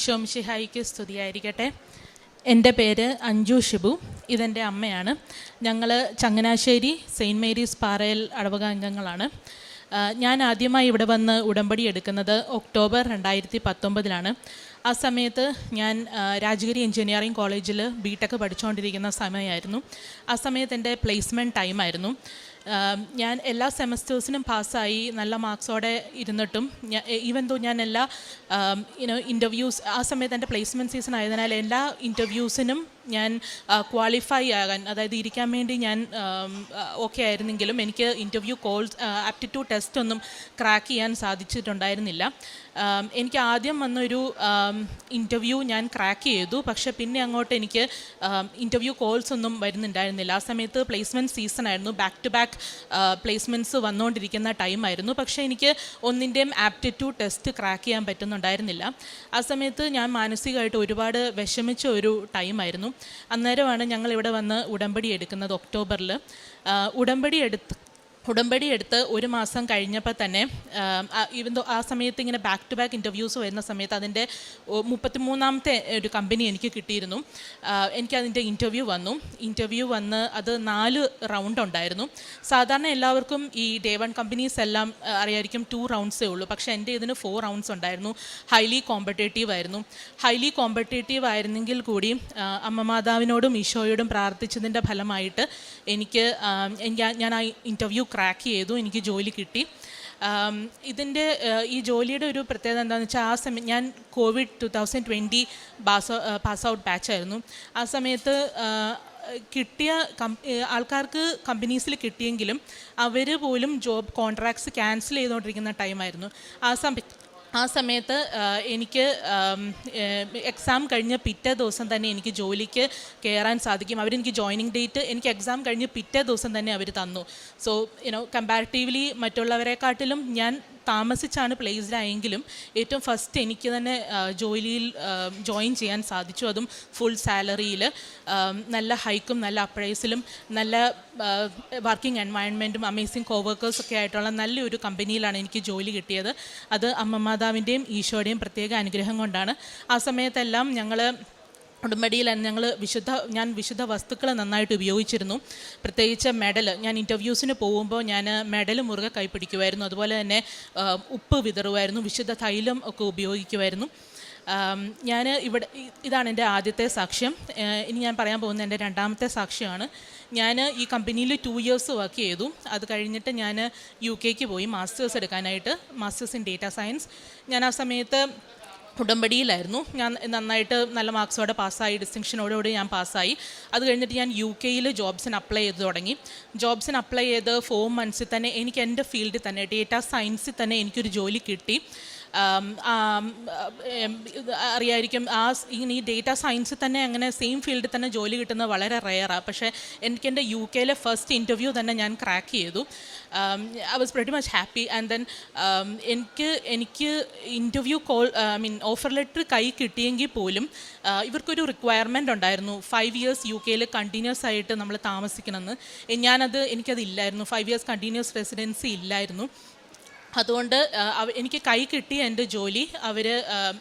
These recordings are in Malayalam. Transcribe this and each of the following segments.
ഈശോ മിശിഹായിക്ക് സ്തുതിയായിരിക്കട്ടെ. എൻ്റെ പേര് അഞ്ജു ഷിബു. ഇതെൻ്റെ അമ്മയാണ്. ഞങ്ങൾ ചങ്ങനാശ്ശേരി സെയിൻറ്റ് മേരീസ് പാറയിൽ അടവക അംഗങ്ങളാണ്. ഞാൻ ആദ്യമായി ഇവിടെ വന്ന് ഉടമ്പടി എടുക്കുന്നത് ഒക്ടോബർ 2019 ആ സമയത്ത് ഞാൻ രാജഗിരി എഞ്ചിനീയറിംഗ് കോളേജിൽ ബിടെക് പഠിച്ചുകൊണ്ടിരിക്കുന്ന സമയമായിരുന്നു. ആ സമയത്ത് എൻ്റെ പ്ലേസ്മെൻറ്റ് ടൈമായിരുന്നു. ഞാൻ എല്ലാ സെമസ്റ്റേഴ്സിനും പാസ്സായി നല്ല മാർക്സോടെ ഇരുന്നിട്ടും ഈവൻ ദോ ഞാൻ എല്ലാ ഇൻ്റർവ്യൂസ് ആ സമയത്ത് എൻ്റെ പ്ലേസ്മെൻറ്റ് സീസൺ ആയതിനാൽ എല്ലാ ഇൻ്റർവ്യൂസിനും ഞാൻ ക്വാളിഫൈ ആകാൻ, അതായത് ഇരിക്കാൻ വേണ്ടി ഞാൻ ഓക്കെ ആയിരുന്നെങ്കിലും എനിക്ക് ഇൻ്റർവ്യൂ കോൾസ് ആപ്റ്റിറ്റ്യൂഡ് ടെസ്റ്റ് ഒന്നും ക്രാക്ക് ചെയ്യാൻ സാധിച്ചിട്ടുണ്ടായിരുന്നില്ല. എനിക്ക് ആദ്യം വന്നൊരു ഇൻ്റർവ്യൂ ഞാൻ ക്രാക്ക് ചെയ്തു, പക്ഷേ പിന്നെ അങ്ങോട്ട് എനിക്ക് ഇൻ്റർവ്യൂ കോൾസ് ഒന്നും വരുന്നുണ്ടായിരുന്നില്ല. ആ സമയത്ത് പ്ലേസ്മെൻറ്റ് സീസൺ ആയിരുന്നു, ബാക്ക് ടു ബാക്ക് പ്ലേസ്മെൻറ്റ്സ് വന്നുകൊണ്ടിരിക്കുന്ന ടൈമായിരുന്നു. പക്ഷേ എനിക്ക് ഒന്നിൻ്റെയും ആപ്റ്റിറ്റ്യൂഡ് ടെസ്റ്റ് ക്രാക്ക് ചെയ്യാൻ പറ്റുന്നുണ്ടായിരുന്നില്ല. ആ സമയത്ത് ഞാൻ മാനസികമായിട്ട് ഒരുപാട് വിഷമിച്ച ഒരു ടൈമായിരുന്നു. അന്നേരമാണ് ഞങ്ങളിവിടെ വന്ന് ഉടമ്പടി എടുക്കുന്നത് ഒക്ടോബറിൽ. ഉടമ്പടി എടുത്ത് ഒരു മാസം കഴിഞ്ഞപ്പോൾ തന്നെ ആ സമയത്ത് ഇങ്ങനെ ബാക്ക് ടു ബാക്ക് ഇൻ്റർവ്യൂസ് വരുന്ന സമയത്ത് അതിൻ്റെ 33ാമത്തെ ഒരു കമ്പനി എനിക്ക് കിട്ടിയിരുന്നു. എനിക്കതിൻ്റെ ഇൻ്റർവ്യൂ വന്ന് അത് 4 റൗണ്ട് ഉണ്ടായിരുന്നു. സാധാരണ എല്ലാവർക്കും ഈ ഡേ 1 കമ്പനീസ് എല്ലാം അറിയായിരിക്കും 2 റൗണ്ട്സേ ഉള്ളൂ. പക്ഷേ എൻ്റെ ഇതിന് 4 റൗണ്ട്സ് ഉണ്ടായിരുന്നു. ഹൈലി കോമ്പറ്റേറ്റീവ് ആയിരുന്നെങ്കിൽ കൂടി അമ്മ മാതാവിനോടും ഈശോയോടും പ്രാർത്ഥിച്ചതിൻ്റെ ഫലമായിട്ട് ഞാൻ ആ ഇൻ്റർവ്യൂ ക്രാക്ക് ചെയ്തു. എനിക്ക് ജോലി കിട്ടി. ഈ ജോലിയുടെ ഒരു പ്രത്യേകത എന്താണെന്ന് വെച്ചാൽ, ആ സമയം ഞാൻ കോവിഡ് 2020 പാസ് ഔട്ട് ബാച്ചായിരുന്നു. ആ സമയത്ത് കിട്ടിയ ആൾക്കാർക്ക് കമ്പനീസിൽ കിട്ടിയെങ്കിലും അവർ പോലും ജോബ് കോൺട്രാക്ട്സ് ക്യാൻസൽ ചെയ്തുകൊണ്ടിരിക്കുന്ന ടൈമായിരുന്നു. ആ സമയത്ത് എനിക്ക് എക്സാം കഴിഞ്ഞ പിറ്റേ ദിവസം തന്നെ എനിക്ക് ജോലിക്ക് കയറാൻ സാധിക്കും. അവരെനിക്ക് ജോയിനിങ് ഡേറ്റ് എനിക്ക് എക്സാം കഴിഞ്ഞ് പിറ്റേ ദിവസം തന്നെ അവർ തന്നു. സോ കമ്പാരിറ്റീവ്ലി മറ്റുള്ളവരെക്കാട്ടിലും ഞാൻ താമസിച്ചാണ് പ്ലേസ്ഡ് ആയെങ്കിലും ഏറ്റവും ഫസ്റ്റ് എനിക്ക് തന്നെ ജോലിയിൽ ജോയിൻ ചെയ്യാൻ സാധിച്ചു. അതും ഫുൾ സാലറിയിൽ, നല്ല ഹൈക്കും നല്ല അപ്രൈസിലും നല്ല വർക്കിംഗ് എൻവയൺമെൻറ്റും അമേസിങ് കോവർക്കേഴ്സൊക്കെ ആയിട്ടുള്ള നല്ലൊരു കമ്പനിയിലാണ് എനിക്ക് ജോലി കിട്ടിയത്. അത് അമ്മ മാതാവിൻ്റെയും ഈശോയുടെയും പ്രത്യേക അനുഗ്രഹം കൊണ്ടാണ്. ആ സമയത്തെല്ലാം ഞങ്ങൾ ഉടമ്പടിയിൽ ഞാൻ വിശുദ്ധ വസ്തുക്കൾ നന്നായിട്ട് ഉപയോഗിച്ചിരുന്നു. പ്രത്യേകിച്ച് മെഡൽ. ഞാൻ ഇൻ്റർവ്യൂസിന് പോകുമ്പോൾ ഞാൻ മെഡൽ മുറുകെ കൈപ്പിടിക്കുമായിരുന്നു. അതുപോലെ തന്നെ ഉപ്പ് വിതറുമായിരുന്നു. വിശുദ്ധ തൈലം ഒക്കെ ഉപയോഗിക്കുമായിരുന്നു. ഇതാണ് എൻ്റെ ആദ്യത്തെ സാക്ഷ്യം. ഇനി ഞാൻ പറയാൻ പോകുന്ന എൻ്റെ രണ്ടാമത്തെ സാക്ഷ്യമാണ്. ഞാൻ ഈ കമ്പനിയിൽ 2 ഇയേഴ്സ് വർക്ക് ചെയ്തു. അത് കഴിഞ്ഞിട്ട് ഞാൻ UK പോയി മാസ്റ്റേഴ്സ് എടുക്കാനായിട്ട്, മാസ്റ്റേഴ്സ് ഇൻ ഡേറ്റ സയൻസ്. ഞാൻ ആ സമയത്ത് ഉടമ്പടിയിലായിരുന്നു. ഞാൻ നന്നായിട്ട് നല്ല മാർക്സോടെ പാസ്സായി, ഡിസ്റ്റിങ്ഷനോടുകൂടി ഞാൻ പാസ്സായി. അത് കഴിഞ്ഞിട്ട് ഞാൻ UK ജോബ്സിന് അപ്ലൈ ചെയ്ത് തുടങ്ങി. ജോബ്സിന് അപ്ലൈ ചെയ്ത് 4 മന്ത്സിൽ തന്നെ എനിക്ക് എൻ്റെ ഫീൽഡിൽ തന്നെ ഡേറ്റ സയൻസിൽ തന്നെ എനിക്കൊരു ജോലി കിട്ടി. അറിയായിരിക്കും, ഈ ഡേറ്റ സയൻസിൽ തന്നെ അങ്ങനെ സെയിം ഫീൽഡിൽ തന്നെ ജോലി കിട്ടുന്നത് വളരെ റെയറാണ്. പക്ഷേ എൻ്റെ UK ഫസ്റ്റ് ഇൻ്റർവ്യൂ തന്നെ ഞാൻ ക്രാക്ക് ചെയ്തു. I was pretty much happy. And then എനിക്ക് ഇൻ്റർവ്യൂ ഓഫർ ലെറ്റർ കൈ കിട്ടിയെങ്കിൽ പോലും ഇവർക്കൊരു റിക്വയർമെൻ്റ് ഉണ്ടായിരുന്നു 5 ഇയേഴ്സ് UK കണ്ടിന്യൂസ് ആയിട്ട് നമ്മൾ താമസിക്കണമെന്ന്. എനിക്കത് ഇല്ലായിരുന്നു. 5 ഇയേഴ്സ് കണ്ടിന്യൂസ് റെസിഡൻസി ഇല്ലായിരുന്നു. അതുകൊണ്ട് എനിക്ക് കൈ കിട്ടിയ എൻ്റെ ജോലി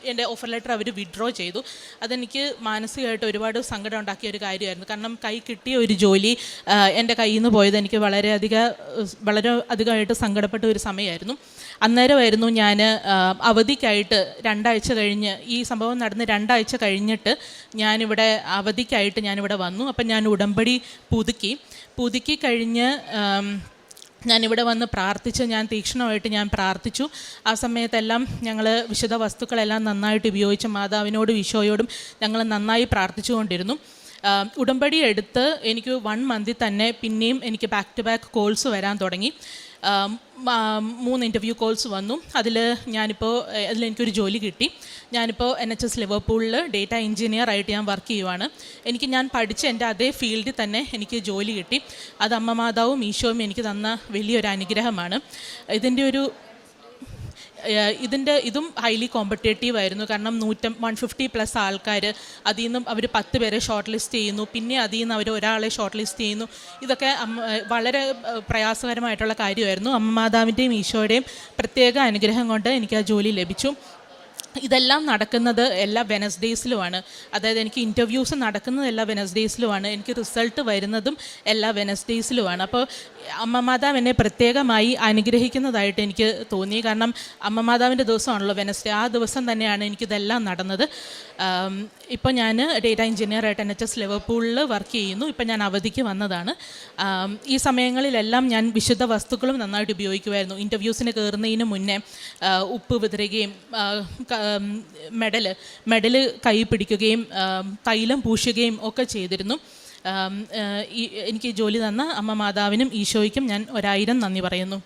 എൻ്റെ ഓഫർ ലെറ്റർ അവർ വിഡ്രോ ചെയ്തു. അതെനിക്ക് മാനസികമായിട്ട് ഒരുപാട് സങ്കടം ഉണ്ടാക്കിയ ഒരു കാര്യമായിരുന്നു. കാരണം കൈ കിട്ടിയ ഒരു ജോലി എൻ്റെ കയ്യിൽ നിന്ന് പോയത് എനിക്ക് വളരെ അധികമായിട്ട് സങ്കടപ്പെട്ട ഒരു സമയമായിരുന്നു. അന്നേരമായിരുന്നു ഞാൻ അവധിക്കായിട്ട് 2 ആഴ്ച കഴിഞ്ഞ്, ഈ സംഭവം നടന്ന് 2 ആഴ്ച കഴിഞ്ഞിട്ട് ഞാനിവിടെ അവധിക്കായിട്ട് ഞാനിവിടെ വന്നു. അപ്പം ഞാൻ ഉടമ്പടി പുതുക്കി കഴിഞ്ഞ് ഞാനിവിടെ വന്ന് തീക്ഷ്ണമായിട്ട് ഞാൻ പ്രാർത്ഥിച്ചു. ആ സമയത്തെല്ലാം ഞങ്ങൾ വിശുദ്ധ വസ്തുക്കളെല്ലാം നന്നായിട്ട് ഉപയോഗിച്ച് മാതാവിനോടും ഈശോയോടും ഞങ്ങൾ നന്നായി പ്രാർത്ഥിച്ചുകൊണ്ടിരുന്നു. ഉടമ്പടി എടുത്ത് എനിക്ക് 1 മന്തിൽ തന്നെ പിന്നെയും എനിക്ക് ബാക്ക് ടു ബാക്ക് കോൾസ് വരാൻ തുടങ്ങി. 3 ഇൻ്റർവ്യൂ കോൾസ് വന്നു. അതിലെനിക്കൊരു ജോലി കിട്ടി. ഞാനിപ്പോൾ NHS ലിവർപൂളിൽ ഡേറ്റ എഞ്ചിനീയർ ആയിട്ട് ഞാൻ വർക്ക് ചെയ്യുവാണ്. ഞാൻ പഠിച്ച എൻ്റെ അതേ ഫീൽഡിൽ തന്നെ എനിക്ക് ജോലി കിട്ടി. അത് അമ്മ മാതാവും ഈശോയും എനിക്ക് തന്ന വലിയൊരു അനുഗ്രഹമാണ്. ഇതും ഹൈലി കോമ്പറ്റേറ്റീവ് ആയിരുന്നു. കാരണം 150+ ആൾക്കാർ, അതിൽ നിന്നും അവർ 10 പേരെ ഷോർട്ട് ലിസ്റ്റ് ചെയ്യുന്നു. പിന്നെ അതിൽ നിന്ന് അവർ ഒരാളെ ഷോർട്ട് ലിസ്റ്റ് ചെയ്യുന്നു. ഇതൊക്കെ വളരെ പ്രയാസകരമായിട്ടുള്ള കാര്യമായിരുന്നു. അമ്മ മാതാവിൻ്റെയും ഈശോയുടെയും പ്രത്യേക അനുഗ്രഹം കൊണ്ട് എനിക്ക് ആ ജോലി ലഭിച്ചു. ഇതെല്ലാം നടക്കുന്നത് എല്ലാ വെനസ്ഡേയ്സിലുമാണ്. അതായത് എനിക്ക് ഇൻ്റർവ്യൂസ് നടക്കുന്നത് എല്ലാ വെനസ്ഡേയ്സിലുമാണ്, എനിക്ക് റിസൾട്ട് വരുന്നതും എല്ലാ വെനസ്ഡേയ്സിലുമാണ്. അപ്പോൾ അമ്മ മാതാവ് എന്നെ പ്രത്യേകമായി അനുഗ്രഹിക്കുന്നതായിട്ട് എനിക്ക് തോന്നി. കാരണം അമ്മ മാതാവിൻ്റെ ദിവസമാണല്ലോ വെനസ്ഡേ, ആ ദിവസം തന്നെയാണ് എനിക്കിതെല്ലാം നടന്നത്. ഇപ്പോൾ ഞാൻ ഡേറ്റ എഞ്ചിനീയറായിട്ട് NHS ലിവർപൂളിൽ വർക്ക് ചെയ്യുന്നു. ഇപ്പം ഞാൻ അവധിക്ക് വന്നതാണ്. ഈ സമയങ്ങളിലെല്ലാം ഞാൻ വിശുദ്ധ വസ്തുക്കളും നന്നായിട്ട് ഉപയോഗിക്കുമായിരുന്നു. ഇൻ്റർവ്യൂസിന് കയറുന്നതിന് മുന്നേ ഉപ്പ് വിതറുകയും മെഡല് കൈ പിടിക്കുകയും തൈലം പൂശുകയും ഒക്കെ ചെയ്തിരുന്നു. എനിക്ക് ജോലി തന്ന അമ്മ മാതാവിനും ഈശോയ്ക്കും ഞാൻ 1000 നന്ദി പറയുന്നു.